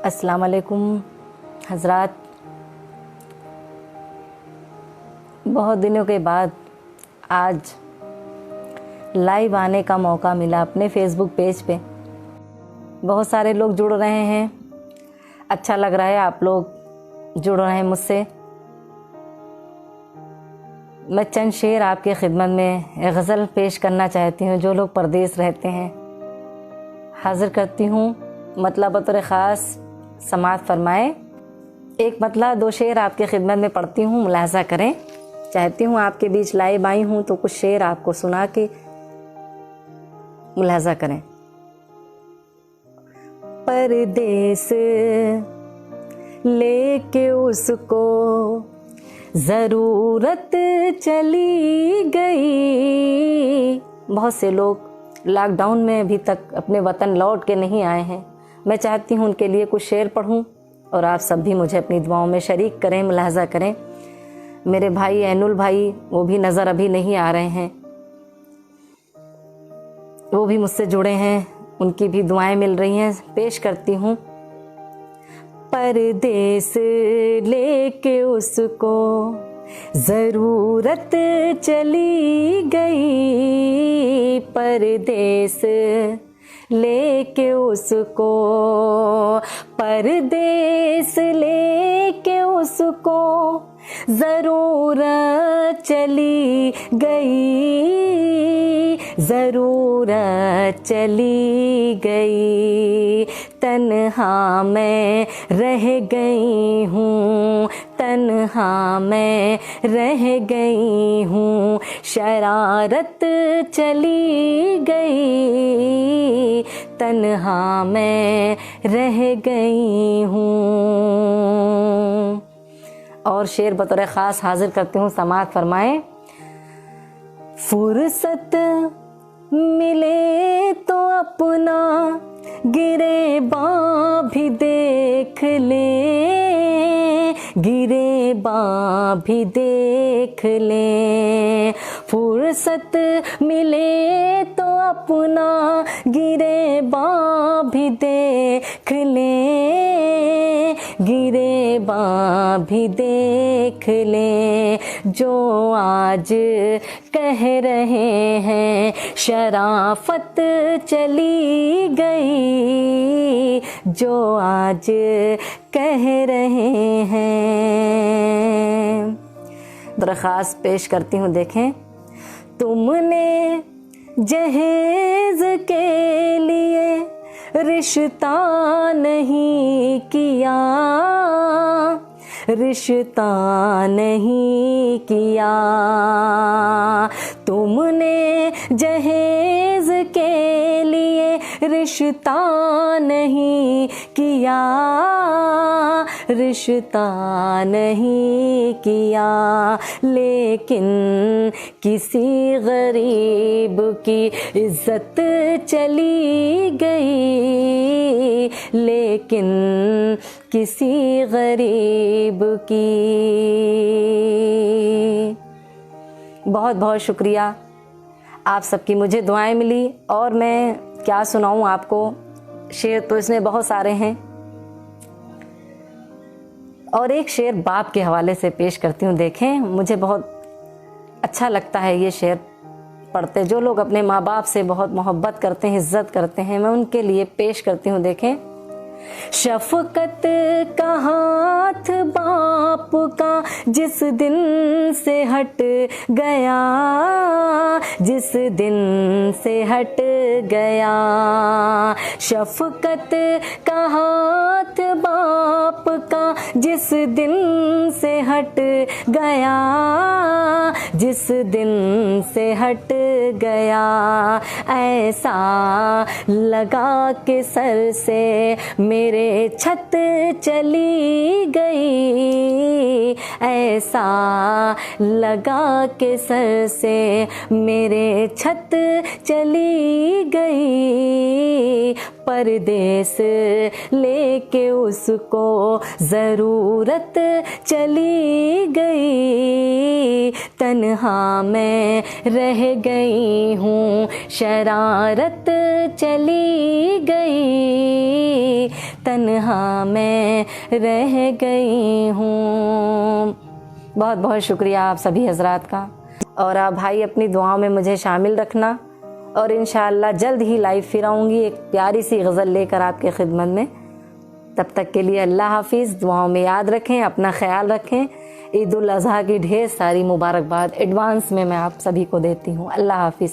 अस्सलाम वालेकुम हज़रात। बहुत दिनों के बाद आज लाइव आने का मौका मिला अपने फेसबुक पेज पे। बहुत सारे लोग जुड़ रहे हैं, अच्छा लग रहा है, आप लोग जुड़ रहे हैं मुझसे। मैं चंद शेर आपके खिदमत में गज़ल पेश करना चाहती हूँ। जो लोग परदेश रहते हैं हाज़िर करती हूँ, मतलब बतौर ख़ास समाअत फरमाए। एक मतला दो शेर आपके खिदमत में पढ़ती हूँ, मुलाहज़ा करें। चाहती हूँ आपके बीच लाइव आई हूँ तो कुछ शेर आपको सुना के मुलाहज़ा करें। परदेस लेके उसको ज़रूरत चली गई। बहुत से लोग लॉकडाउन में अभी तक अपने वतन लौट के नहीं आए हैं। मैं चाहती हूँ उनके लिए कुछ शेर पढ़ूँ और आप सब भी मुझे अपनी दुआओं में शरीक करें, मुलाहज़ा करें। मेरे भाई ऐनुल भाई, वो भी नज़र अभी नहीं आ रहे हैं, वो भी मुझसे जुड़े हैं, उनकी भी दुआएं मिल रही हैं। पेश करती हूँ। परदेस लेके उसको ज़रूरत चली गई। परदेस लेके उसको, परदेस लेके उसको ज़रूरत चली गई, ज़रूरत चली गई। तन्हा मैं रह गई हूँ, तन्हा मैं रह गई हूँ, शरारत चली गई। तन्हा मैं रह गई हूँ। और शेर बतौर ख़ास हाजिर करती हूँ, समाअत फरमाएं। फुर्सत मिले तो अपना गिरेबां भी देख ले, गिरेबां भी देख ले। फुर्सत मिले तो अपना गिरेबां भी देख ले, गिरेबां भी देख ले। जो आज कह रहे हैं शराफत चली गई, जो आज कह रहे हैं। दरख्वास्त पेश करती हूँ, देखें। तुमने जहेज के लिए रिश्ता नहीं किया, रिश्ता नहीं किया। तुमने जहेज के लिए रिश्ता नहीं किया, रिश्ता नहीं किया। लेकिन किसी गरीब की इज्जत चली गई, लेकिन किसी गरीब की। बहुत बहुत शुक्रिया आप सबकी, मुझे दुआएं मिली और मैं क्या सुनाऊं आपको। शेर तो इसमें बहुत सारे हैं और एक शेर बाप के हवाले से पेश करती हूँ। देखें, मुझे बहुत अच्छा लगता है ये शेर पढ़ते। जो लोग अपने माँ बाप से बहुत मोहब्बत करते हैं, इज्जत करते हैं, मैं उनके लिए पेश करती हूँ। देखें। शफकत का हाथ बाप का जिस दिन से हट गया, जिस दिन से हट गया। शफकत का हाथ बाप का जिस दिन से हट गया, जिस दिन से हट गया। ऐसा लगा के सर से मेरे छत चली गई, ऐसा लगा के सर से मेरे छत चली गई। परदेस लेके उसको ज़रूरत चली गई। तन्हा मैं रह गई हूँ, शरारत चली गई। तन्हा मैं रह गई हूँ। बहुत बहुत शुक्रिया आप सभी हजरात का। और आप भाई अपनी दुआओं में मुझे शामिल रखना, और इंशाअल्लाह जल्द ही लाइव फिर आऊँगी एक प्यारी सी गज़ल लेकर आपके खिदमत में। तब तक के लिए अल्लाह हाफिज़। दुआओं में याद रखें, अपना ख्याल रखें। ईद उल अज़हा की ढेर सारी मुबारकबाद एडवांस में मैं आप सभी को देती हूँ। अल्लाह हाफिज़।